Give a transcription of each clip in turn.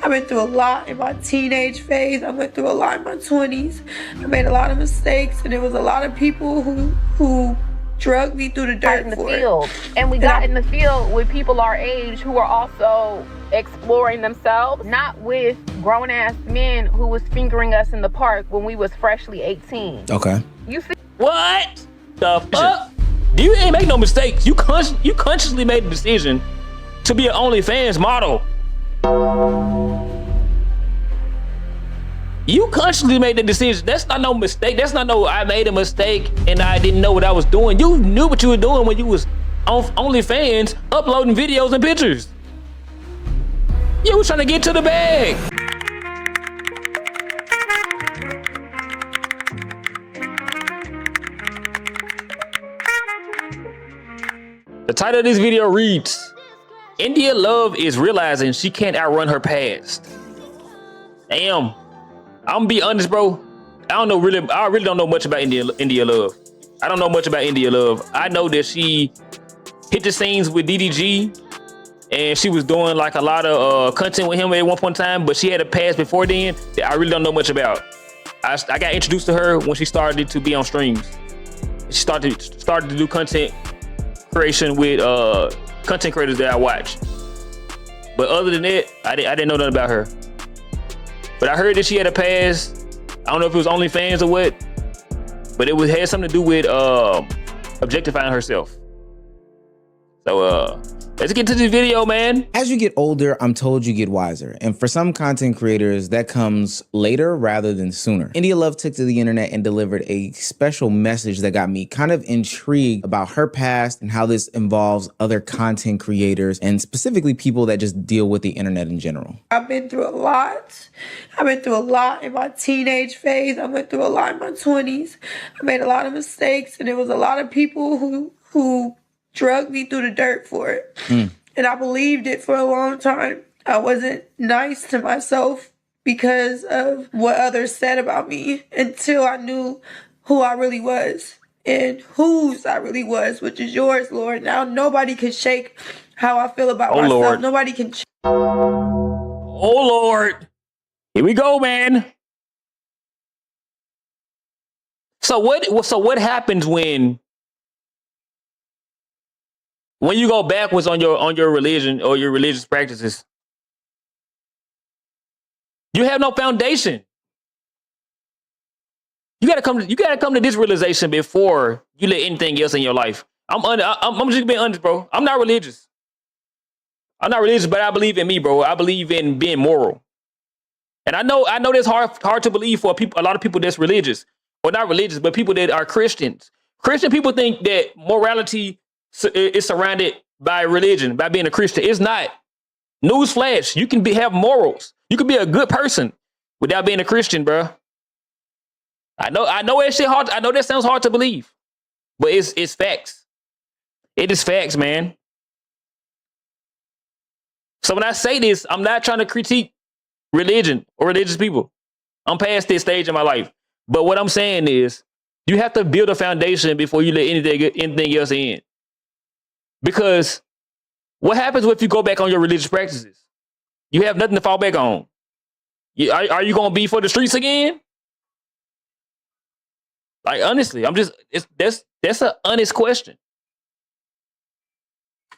I've been through a lot in my teenage phase. I went through a lot in my 20s. I made a lot of mistakes, and there was a lot of people who drugged me through the dirt in the for field. it. And we got in the field with people our age who are also exploring themselves, not with grown-ass men who was fingering us in the park when we was freshly 18. Okay. You see? What the fuck? You ain't make no mistakes. You consciously made the decision to be an OnlyFans model. You consciously made the decision. That's not no mistake. That's not no I made a mistake and I didn't know what I was doing. You knew what you were doing when you was on OnlyFans uploading videos and pictures. You was trying to get to the bag. The title of this video reads, India Love is realizing she can't outrun her past. Damn. I'm gonna be honest, bro. I really don't know much about India Love. I don't know much about India Love. I know that she hit the scenes with DDG and she was doing like a lot of content with him at one point in time, but she had a past before then that I really don't know much about. I got introduced to her when she started to be on streams. She started to do content creation with content creators that I watch. But other than that, I didn't know nothing about her. But I heard that she had a past. I don't know if it was OnlyFans or what, but had something to do with objectifying herself. So let's get to this video, man. As you get older, I'm told you get wiser. And for some content creators, that comes later rather than sooner. India Love took to the internet and delivered a special message that got me kind of intrigued about her past and how this involves other content creators and specifically people that just deal with the internet in general. I've been through a lot. I've been through a lot in my teenage phase. I went through a lot in my 20s. I made a lot of mistakes, and there was a lot of people who drugged me through the dirt for it. And I believed it for a long time. I wasn't nice to myself because of what others said about me until I knew who I really was and whose I really was, which is yours, Lord. Now nobody can shake how I feel about myself. Lord. Nobody can. Oh, Lord. Here we go, man. So what happens when you go backwards on your religion or your religious practices? You have no foundation. You gotta come to this realization before you let anything else in your life. I'm just being honest, bro. I'm not religious. I'm not religious, but I believe in me, bro. I believe in being moral. And I know that's hard to believe for a lot of people that's religious. Or not religious, but people that are Christians. Christian people think that morality is surrounded by religion, by being a Christian. It's not. Newsflash, you can have morals. You can be a good person without being a Christian, bro. I know that shit hard. I know that sounds hard to believe, but it's facts. It is facts, man. So when I say this, I'm not trying to critique religion or religious people. I'm past this stage in my life. But what I'm saying is, you have to build a foundation before you let anything else in. Because what happens if you go back on your religious practices? You have nothing to fall back on. Are you going to be for the streets again? Like, honestly, that's an honest question.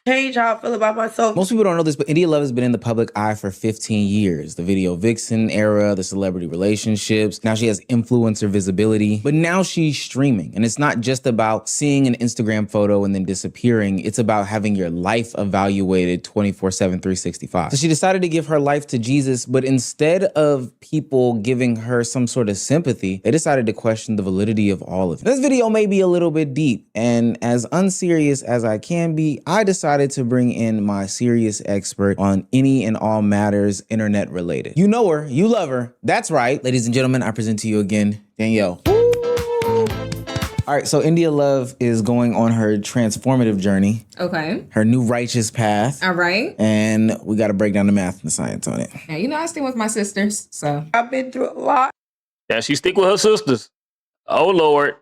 Change how I feel about myself. Most people don't know this, but India Love has been in the public eye for 15 years. The video vixen era, the celebrity relationships. Now she has influencer visibility, but now she's streaming. And it's not just about seeing an Instagram photo and then disappearing. It's about having your life evaluated 24/7, 365. So she decided to give her life to Jesus, but instead of people giving her some sort of sympathy, they decided to question the validity of all of it. This video may be a little bit deep, and as unserious as I can be, I decided to bring in my serious expert on any and all matters internet related. You know her, you love her. That's right. Ladies and gentlemen, I present to you again, Danielle. All right, so India Love is going on her transformative journey. Okay. Her new righteous path. All right. And we got to break down the math and the science on it. Now, you know I stay with my sisters, so. I've been through a lot. Yeah, she stick with her sisters. Oh, Lord.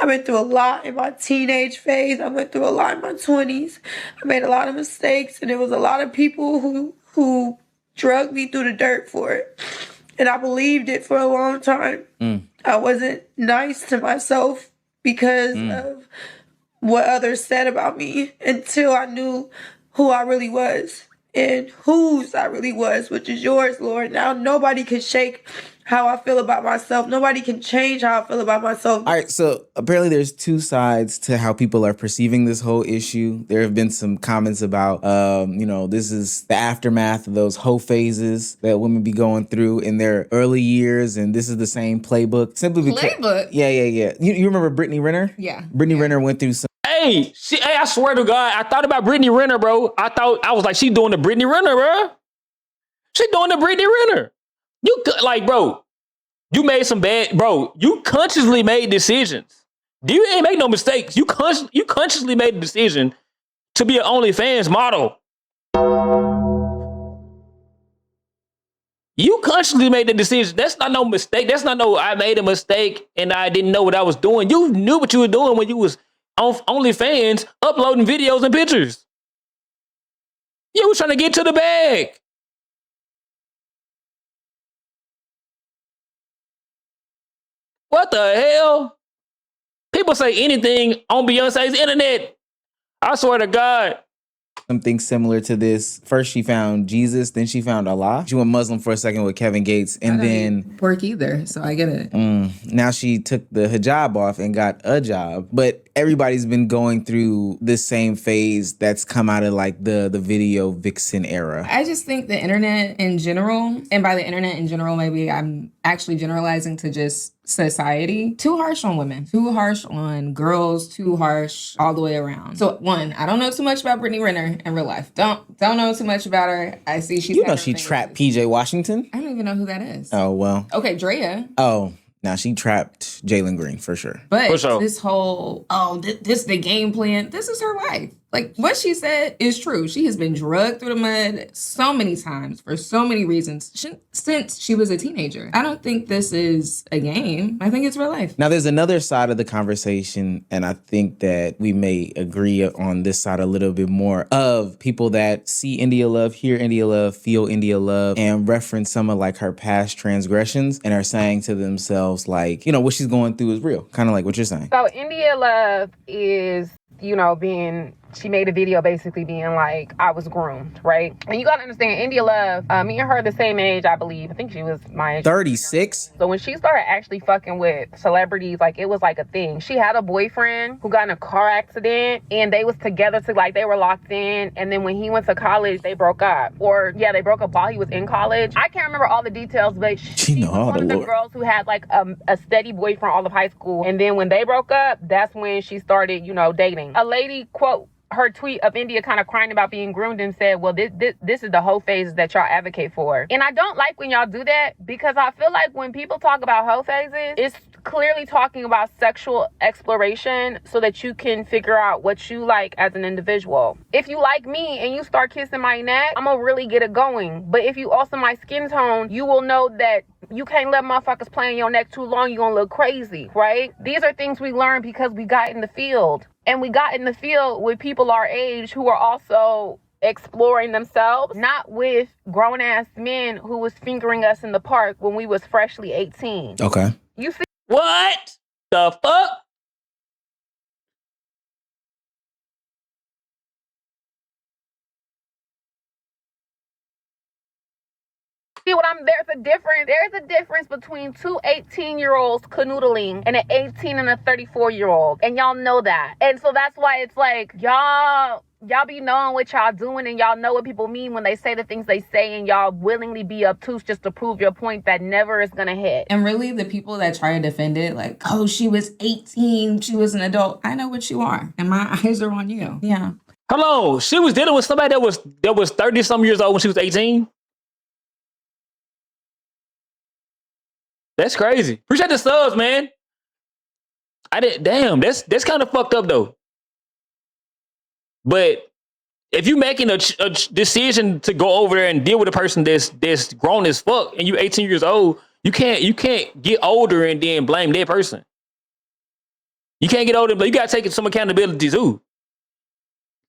I've been through a lot in my teenage phase. I went through a lot in my 20s. I made a lot of mistakes, and there was a lot of people who drug me through the dirt for it. And I believed it for a long time. I wasn't nice to myself because of what others said about me until I knew who I really was and whose I really was, which is yours, Lord. Now nobody can shake how I feel about myself. Nobody can change how I feel about myself. All right, so apparently there's two sides to how people are perceiving this whole issue. There have been some comments about, this is the aftermath of those hoe phases that women be going through in their early years, and this is the same playbook. Simply because, Playbook? Yeah. You remember Brittany Renner? Yeah. Brittany Renner went through some. Hey, I swear to God, I thought about Brittany Renner, bro. I was like, she doing the Brittany Renner, bro. She doing the Brittany Renner. Bro, you made some bad, bro. You consciously made decisions. You ain't make no mistakes. You consciously made a decision to be an OnlyFans model. You consciously made the decision. That's not no mistake. That's not no, I made a mistake and I didn't know what I was doing. You knew what you were doing when you was on OnlyFans uploading videos and pictures. You was trying to get to the bag. What the hell? People say anything on Beyonce's internet. I swear to God. Something similar to this. First, she found Jesus, then she found Allah. She went Muslim for a second with Kevin Gates, and then pork either, so I get it. Now she took the hijab off and got a job. But everybody's been going through this same phase that's come out of like the video vixen era. I just think the internet in general, and by the internet in general, maybe I'm actually generalizing to just society, too harsh on women, too harsh on girls, too harsh all the way around. So one, I don't know too much about Brittany Renner in real life. Don't know too much about her. I see she's she trapped PJ Washington. I don't even know who that is. Oh well. Okay, Drea. Oh. Now she trapped Jalen Green for sure. But this whole, this the game plan. This is her life. Like what she said is true. She has been drugged through the mud so many times for so many reasons since she was a teenager. I don't think this is a game. I think it's real life. Now there's another side of the conversation, and I think that we may agree on this side a little bit more, of people that see India Love, hear India Love, feel India Love, and reference some of like her past transgressions and are saying to themselves like, what she's going through is real. Kind of like what you're saying. So India Love is, she made a video basically being like, I was groomed, right? And you gotta understand, India Love, me and her are the same age, I believe. I think she was my age. 36? So when she started actually fucking with celebrities, like it was like a thing. She had a boyfriend who got in a car accident and they was together they were locked in. And then when he went to college, they broke up. They broke up while he was in college. I can't remember all the details, but she was one of the girls who had like a steady boyfriend all of high school. And then when they broke up, that's when she started, dating. A lady, quote, her tweet of India kind of crying about being groomed and said, well, this is the hoe phase that y'all advocate for. And I don't like when y'all do that, because I feel like when people talk about hoe phases, it's clearly talking about sexual exploration so that you can figure out what you like as an individual. If you like me and you start kissing my neck, I'm gonna really get it going. But if you also my skin tone, you will know that you can't let motherfuckers play in your neck too long. You're gonna look crazy, right? These are things we learned because we got in the field. And we got in the field with people our age who are also exploring themselves, not with grown-ass men who was fingering us in the park when we was freshly 18. Okay. You see? What the fuck? See what there's a difference between two 18-year-olds canoodling and an 18 and a 34-year-old. And y'all know that. And so that's why it's like, y'all be knowing what y'all doing, and y'all know what people mean when they say the things they say, and y'all willingly be obtuse just to prove your point that never is gonna hit. And really, the people that try to defend it, like, oh, she was 18, she was an adult. I know what you are, and my eyes are on you. Yeah. Hello, she was dealing with somebody that was 30 some years old when she was 18. That's crazy. Appreciate the subs, man. Damn, that's kind of fucked up though. But if you making a decision to go over there and deal with a person that's grown as fuck and you 18 years old, you can't get older and then blame that person. You can't get older, but you gotta take some accountability too.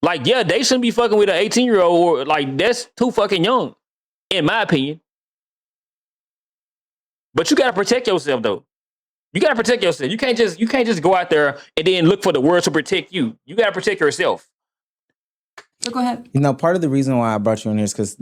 Like, yeah, they shouldn't be fucking with an 18-year-old, or like that's too fucking young. in my opinion. But you gotta protect yourself though. You gotta protect yourself. You can't just go out there and then look for the world to protect you. You gotta protect yourself. So go ahead. You know, part of the reason why I brought you in here is because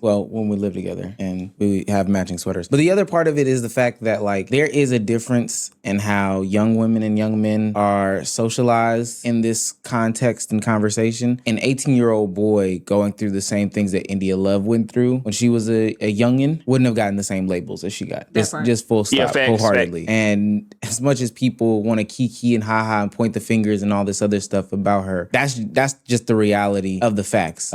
when we live together and we have matching sweaters. But the other part of it is the fact that, like, there is a difference in how young women and young men are socialized in this context and conversation. An 18-year-old boy going through the same things that India Love went through when she was a youngin' wouldn't have gotten the same labels as she got. Just full stop, Yeah, facts, wholeheartedly. facts. And as much as people want to kiki and haha and point the fingers and all this other stuff about her, that's just the reality of the facts.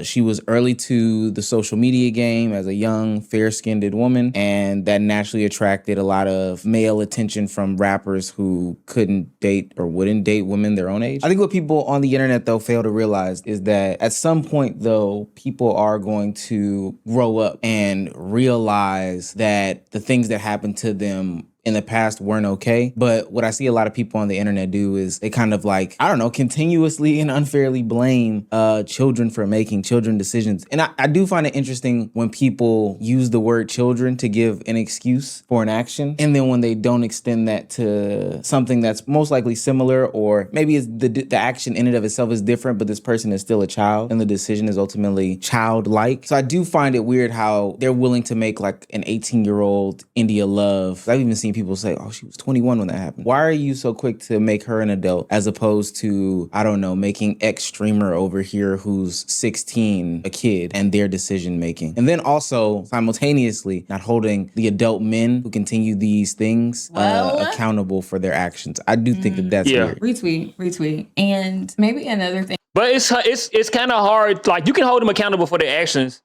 She was early to the social media game as a young, fair-skinned woman, and that naturally attracted a lot of male attention from rappers who couldn't date or wouldn't date women their own age. I think what people on the internet, though, fail to realize is that at some point, though, people are going to grow up and realize that the things that happened to them in the past weren't okay. But what I see a lot of people on the internet do is they kind of, like, I don't know, continuously and unfairly blame children for making children decisions. And I do find it interesting when people use the word children to give an excuse for an action. And then when they don't extend that to something that's most likely similar, or maybe it's the action in and of itself is different, but this person is still a child and the decision is ultimately childlike. So I do find it weird how they're willing to make, like, an 18-year-old India Love. I've even seen people say, oh, she was 21 when that happened. Why are you so quick to make her an adult as opposed to, I don't know, making X streamer over here who's 16 a kid and their decision making? And then also simultaneously not holding the adult men who continue these things accountable for their actions. I do think that's weird. Retweet. And maybe another thing. But it's kind of hard. Like, you can hold them accountable for their actions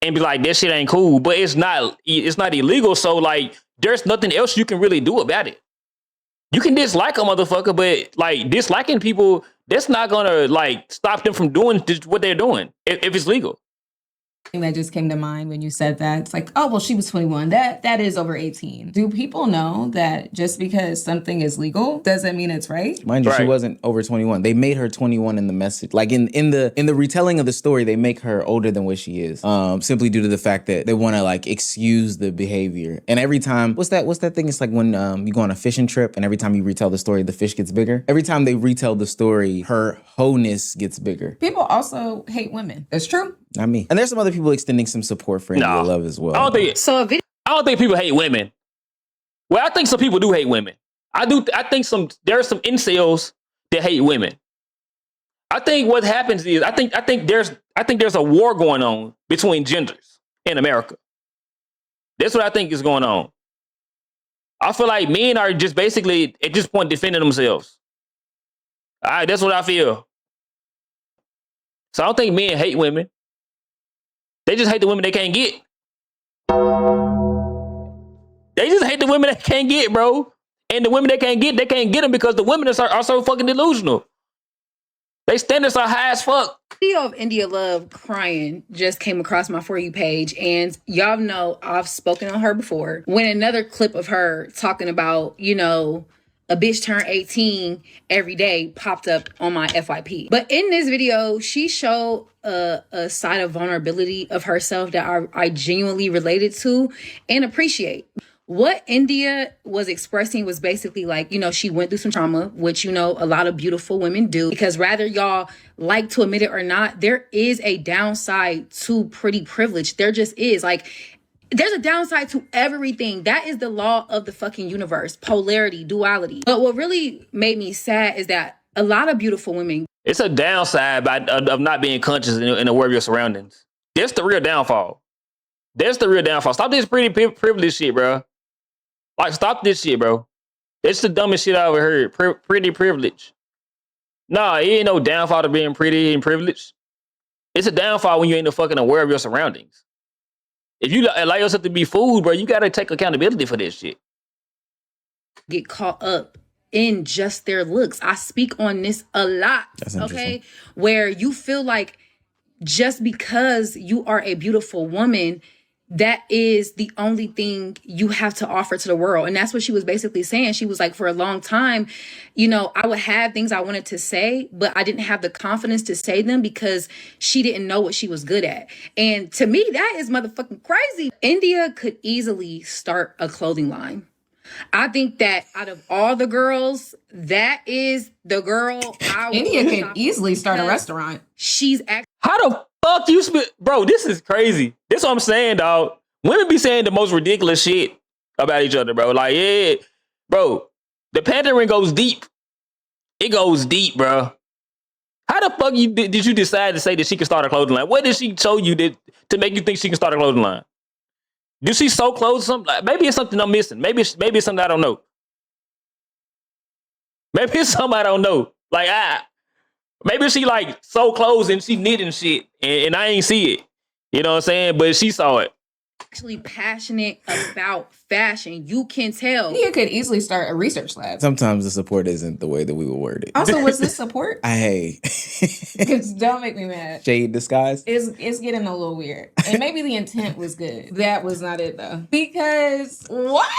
and be like, that shit ain't cool, but it's not illegal. So, like, there's nothing else you can really do about it. You can dislike a motherfucker, but, like, disliking people, that's not gonna, like, stop them from doing what they're doing if it's legal. That just came to mind when you said that. It's like, oh, well, she was 21. That is over 18. Do people know that just because something is legal doesn't mean it's right? Mind you, she wasn't over 21. They made her 21 in the message. Like, in the retelling of the story, they make her older than what she is. Simply due to the fact that they want to, like, excuse the behavior. And every time, what's that thing? It's like when you go on a fishing trip and every time you retell the story, the fish gets bigger. Every time they retell the story, her wholeness gets bigger. People also hate women. That's true. Not me. And there's some other people extending some support for India Love as well. I don't think people hate women. Well, I think some people do hate women. I think there are some incels that hate women. I think what happens is I think there's a war going on between genders in America. That's what I think is going on. I feel like men are just basically at this point defending themselves. That's what I feel. So I don't think men hate women. They just hate the women they can't get. They just hate the women they can't get, bro. And the women they can't get them because the women are so fucking delusional. They standards are high as fuck. Video of India Love crying just came across my For You page, and y'all know I've spoken on her before. When another clip of her talking about, you know, a bitch turn 18 every day popped up on my FYP. But in this video, she showed a side of vulnerability of herself that I genuinely related to and appreciate. What India was expressing was basically like, you know, she went through some trauma, which, you know, a lot of beautiful women do, because rather y'all like to admit it or not, there is a downside to pretty privilege. There just is. Like, there's a downside to everything. That is the law of the fucking universe. Polarity, duality. But what really made me sad is that a lot of beautiful women. It's a downside of not being conscious and aware of your surroundings. That's the real downfall. That's the real downfall. Stop this pretty privilege shit, bro. Like, stop this shit, bro. It's the dumbest shit I ever heard. Pretty privilege. Nah, it ain't no downfall to being pretty and privileged. It's a downfall when you ain't fucking aware of your surroundings. If you allow yourself to be fooled, bro, you gotta take accountability for this shit. Get caught up in just their looks. I speak on this a lot, okay? Where you feel like just because you are a beautiful woman, that is the only thing you have to offer to the world. And that's what she was basically saying. She was like, for a long time, you know, I would have things I wanted to say, but I didn't have the confidence to say them because she didn't know what she was good at. And to me, that is motherfucking crazy. India could easily start a clothing line. I think that out of all the girls, that is the girl I India would could shop easily start a because restaurant. she's actually How the fuck you bro, this is crazy. This what I'm saying, dog. Women be saying the most ridiculous shit about each other, bro. Like, yeah, bro, the pandering goes deep. It goes deep, bro. How the fuck did you decide to say that she can start a clothing line? What did she show you to make you think she can start a clothing line? Did she sew clothes? Something? Like, maybe it's something I'm missing. Maybe it's something I don't know. Maybe it's something I don't know. Like, maybe she like sew clothes and she knitting shit and I ain't see it. You know what I'm saying? But she saw it. passionate about fashion. You can tell. India could easily start a research lab. Sometimes the support isn't the way that we would word it. Also, was this support? Hey. Because don't make me mad. Shade disguise? It's getting a little weird. And maybe the intent was good. That was not it though. Because what?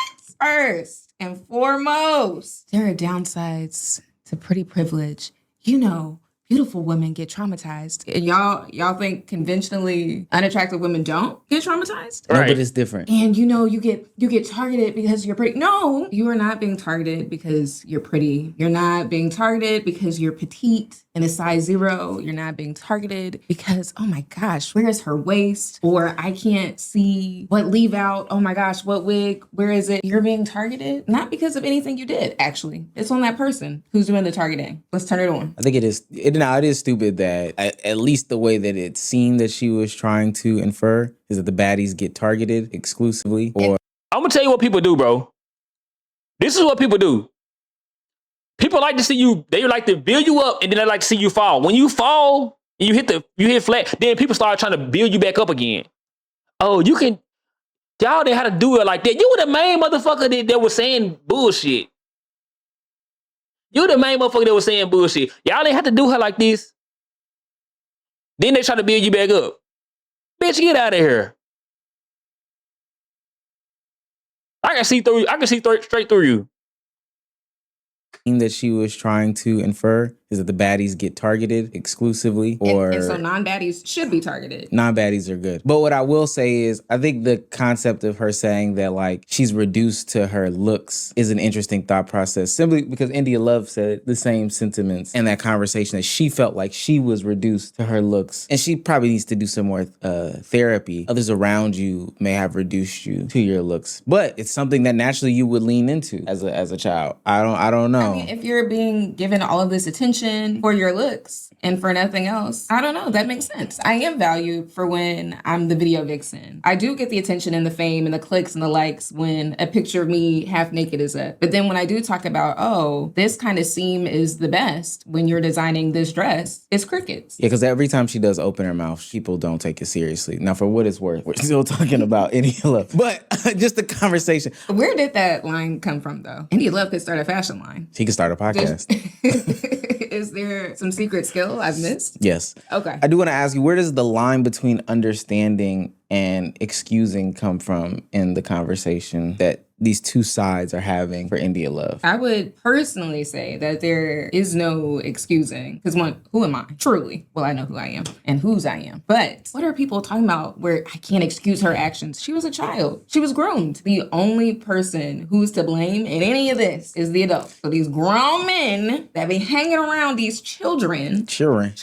First and foremost, there are downsides to pretty privilege. You know, beautiful women get traumatized. And y'all think conventionally unattractive women don't get traumatized? No, Right. but it's different. And you know, you get targeted because you're pretty. No, you are not being targeted because you're pretty. You're not being targeted because you're petite and a size 0. You're not being targeted because, oh my gosh, where is her waist? Or I can't see what leave out. Oh my gosh, what wig? Where is it? You're being targeted not because of anything you did, actually. It's on that person who's doing the targeting. Let's turn it on. I think it is stupid that at least the way that it seemed that she was trying to infer is that the baddies get targeted exclusively, or I'm gonna tell you what people do, bro. This is what people do. People like to see you, they like to build you up and then they like to see you fall. When you fall and you hit flat, then people start trying to build you back up again. Oh, y'all didn't have to do it like that. You were the main motherfucker that was saying bullshit. You the main motherfucker that was saying bullshit. Y'all didn't have to do her like this. Then they try to build you back up. Bitch, get out of here. I can see straight through you. that she was trying to infer is that the baddies get targeted exclusively, or And so non-baddies should be targeted. non-baddies are good. But what I will say is I think the concept of her saying that like she's reduced to her looks is an interesting thought process, simply because India Love said the same sentiments in that conversation, that she felt like she was reduced to her looks, and she probably needs to do some more therapy. Others around you may have reduced you to your looks, but it's something that naturally you would lean into as a child. I don't know. I mean, if you're being given all of this attention for your looks and for nothing else, I don't know. That makes sense. I am valued for when I'm the video vixen. I do get the attention and the fame and the clicks and the likes when a picture of me half naked is up. But then when I do talk about, oh, this kind of seam is the best when you're designing this dress, it's crickets. Yeah, because every time she does open her mouth, people don't take it seriously. Now, for what it's worth, we're still talking about India Love. But just the conversation. Where did that line come from, though? India Love could start a fashion line. She could start a podcast. Is there some secret skill I've missed? Yes. Okay. I do want to ask you, where does the line between understanding and excusing come from in the conversation that these two sides are having for India Love? I would personally say that there is no excusing. Because one, who am I? Truly. Well, I know who I am and whose I am. But what are people talking about where I can't excuse her actions? She was a child. She was groomed. The only person who's to blame in any of this is the adult. So these grown men that be hanging around these children, churn,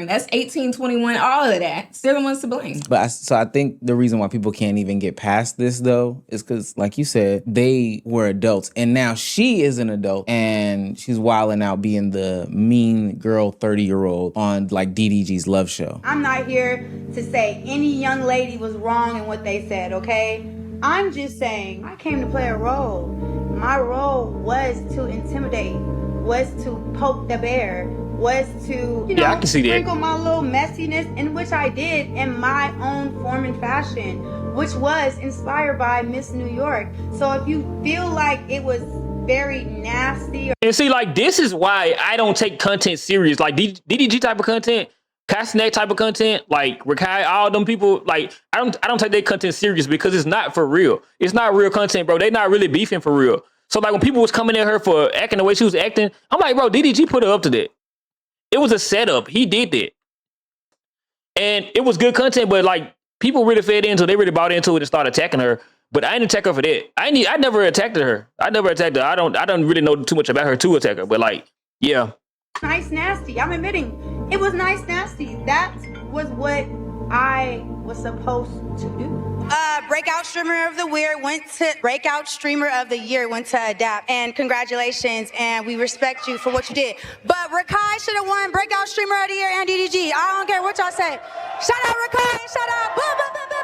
that's 18, 21, all of that. They're the ones to blame. But I think the reason why people can't even get past this, though, is because, like you said, they were adults. And now she is an adult and she's wilding out being the mean girl 30-year-old on like DDG's Love Show. I'm not here to say any young lady was wrong in what they said, okay? I'm just saying I came to play a role. My role was to intimidate, was to poke the bear, was to, I can see that. sprinkle my little messiness, in which I did in my own form and fashion, which was inspired by Miss New York. So if you feel like it was very nasty. And see, like, this is why I don't take content serious. Like DDG type of content casting that type of content, like Rakai, all them people, like I don't take their content serious because it's not for real. It's not real content, bro. They not really beefing for real. So like when people was coming at her for acting the way she was acting, I'm like, bro, DDG put her up to that. It was a setup. He did that. And it was good content, but like people really fed into it. They really bought into it and started attacking her. But I didn't attack her for that. I never attacked her. I don't really know too much about her to attack her. But like, yeah. Nice nasty. I'm admitting it was nice nasty. That was what I was supposed to do. Breakout streamer of the year went to Adapt, and congratulations, and we respect you for what you did. But Rakai should have won breakout streamer of the year and DDG. I don't care what y'all say. Shout out Rakai, shout out. Blah, blah, blah, blah,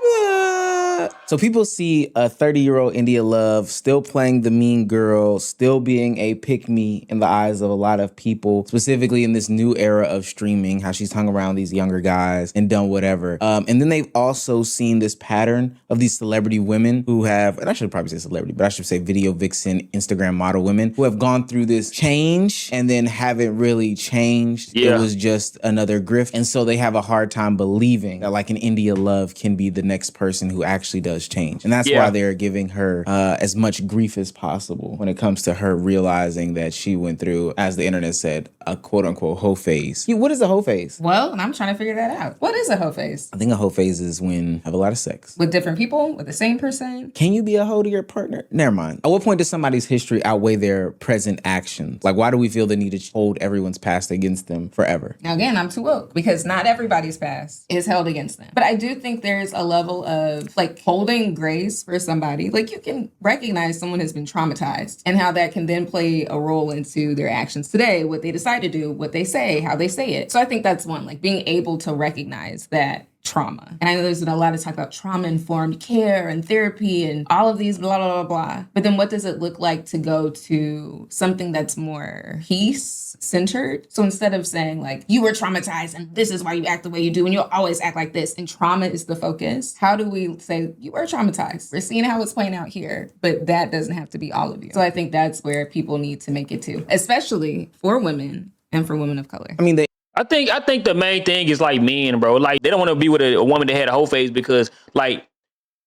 blah. So people see a 30-year-old India Love still playing the mean girl, still being a pick-me in the eyes of a lot of people, specifically in this new era of streaming, how she's hung around these younger guys and done whatever. And then they've also seen this pattern of these celebrity women who have, and I should probably say celebrity, but I should say video vixen, Instagram model women who have gone through this change and then haven't really changed. Yeah. It was just another grift. And so they have a hard time believing that like an India Love can be the next person who actually does change. And that's why they're giving her as much grief as possible when it comes to her realizing that she went through, as the internet said, a quote unquote hoe phase. What is a hoe phase? Well, and I'm trying to figure that out. What is a hoe phase? I think a hoe phase is when you have a lot of sex. With different people? With the same person? Can you be a hoe to your partner? Never mind. At what point does somebody's history outweigh their present actions? Like, why do we feel the need to hold everyone's past against them forever? Now, again, I'm too woke because not everybody's past is held against them. But I do think there's a level of like holding grace for somebody. Like you can recognize someone has been traumatized and how that can then play a role into their actions today, what they decide to do, what they say, how they say it. So I think that's one, like being able to recognize that trauma. And I know there's been a lot of talk about trauma-informed care and therapy and all of these blah, blah, blah, blah. But then what does it look like to go to something that's more peace-centered? So instead of saying like, you were traumatized and this is why you act the way you do and you'll always act like this and trauma is the focus, how do we say, you were traumatized? We're seeing how it's playing out here, but that doesn't have to be all of you. So I think that's where people need to make it to, especially for women and for women of color. I mean, I think the main thing is like men, bro. Like they don't want to be with a woman that had a whole face because like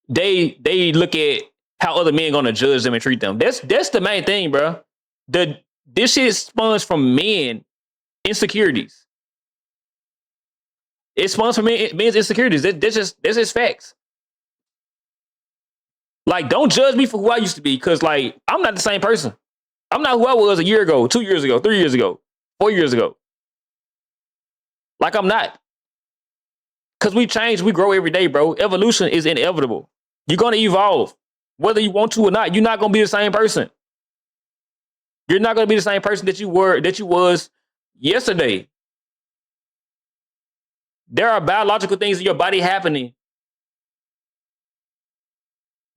they look at how other men gonna judge them and treat them. That's the main thing, bro. This shit spawns from men insecurities. It spawns from men's insecurities. That's just facts. Like, don't judge me for who I used to be, because like I'm not the same person. I'm not who I was a year ago, 2 years ago, 3 years ago, 4 years ago. Like I'm not. Because we change, we grow every day, bro. Evolution is inevitable. You're going to evolve. Whether you want to or not, you're not going to be the same person. You're not going to be the same person that you was yesterday. There are biological things in your body happening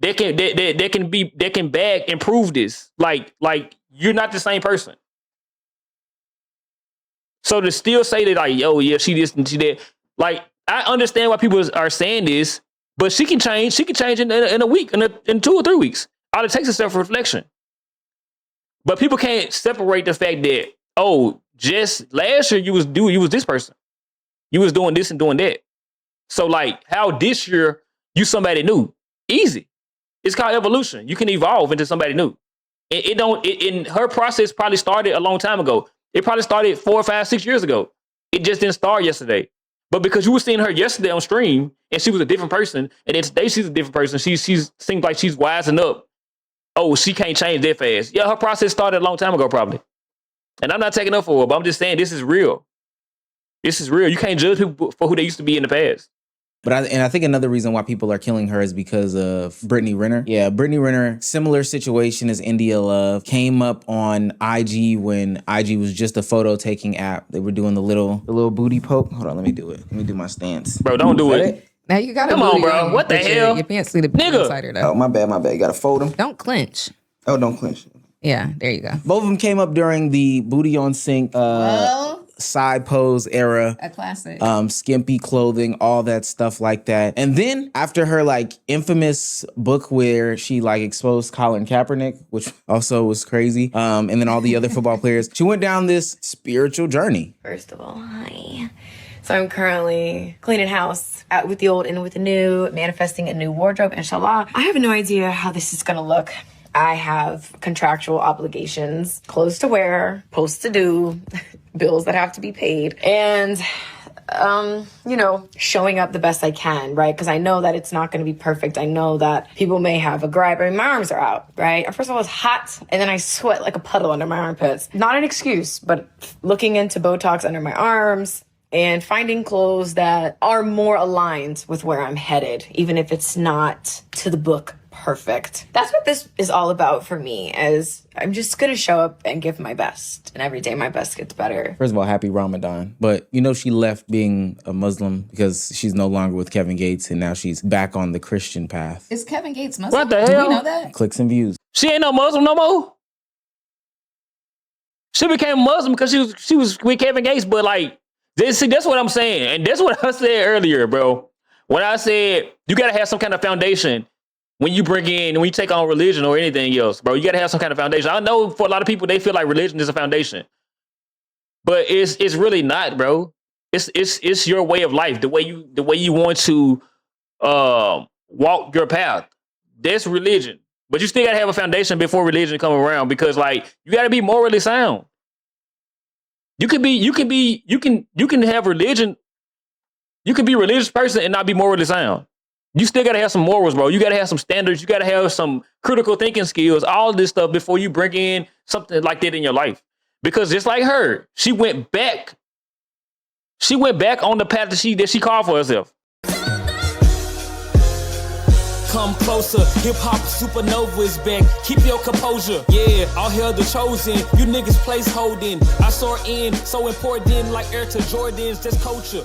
that can back and prove this. Like you're not the same person. So to still say that, like, oh yeah, she this and she that, like, I understand why people are saying this, but she can change. She can change in a week, in 2 or 3 weeks. All it takes is self-reflection. But people can't separate the fact that, oh, just last year you was this person, you was doing this and doing that. So like, how this year you somebody new? Easy. It's called evolution. You can evolve into somebody new. And her process probably started a long time ago. It probably started 4, 5, 6 years ago. It just didn't start yesterday. But because you were seeing her yesterday on stream and she was a different person, and then today she's a different person, she seems like she's wising up. Oh, she can't change that fast. Yeah, her process started a long time ago, probably. And I'm not taking up for her, but I'm just saying this is real. This is real. You can't judge people for who they used to be in the past. But I think another reason why people are killing her is because of Brittany Renner. Yeah, Brittany Renner, similar situation as India Love, came up on IG when IG was just a photo taking app. They were doing the little booty poke. Hold on, let me do it. Let me do my stance. Bro, don't do it. Now you got Come on, bro. What the hell? You can't see the Nigga. insider though. Oh, my bad. You gotta fold them. Don't clench. Oh, don't clench. Yeah, there you go. Both of them came up during the booty on sync side pose era. A classic. Skimpy clothing, all that stuff like that. And then after her like infamous book where she like exposed Colin Kaepernick, which also was crazy, and then all the other football players, she went down this spiritual journey. First of all, hi. So I'm currently cleaning house, out with the old and with the new, manifesting a new wardrobe, inshallah. I have no idea how this is gonna look. I have contractual obligations, clothes to wear, posts to do, bills that have to be paid, and you know, showing up the best I can, right? Because I know that it's not going to be perfect. I know that people may have a gripe. I mean, my arms are out, right? First of all, it's hot, and then I sweat like a puddle under my armpits. Not an excuse, but looking into Botox under my arms and finding clothes that are more aligned with where I'm headed, even if it's not to the book perfect. That's what this is all about for me, as I'm just gonna show up and give my best, and every day my best gets better. First of all, happy Ramadan. But you know, she left being a Muslim because she's no longer with Kevin Gates, and now she's back on the Christian path. Is Kevin Gates Muslim? What the hell? Do we know that? Clicks and views. She ain't no Muslim no more. She became Muslim because she was with Kevin Gates, but like, see, that's what I'm saying. And that's what I said earlier, bro. When I said you gotta have some kind of foundation when you take on religion or anything else, bro. You gotta have some kind of foundation. I know for a lot of people they feel like religion is a foundation, but it's really not, bro. It's your way of life, the way you want to walk your path. That's religion, but you still gotta have a foundation before religion come around, because like you gotta be morally sound. You can have religion. You can be a religious person and not be morally sound. You still got to have some morals, bro. You got to have some standards. You got to have some critical thinking skills, all this stuff before you bring in something like that in your life. Because just like her, she went back on the path that she called for herself. Come closer, hip-hop supernova is back. Keep your composure, yeah, all hail the chosen. You niggas place holding. I soar in, so important like air to Jordans. That's culture.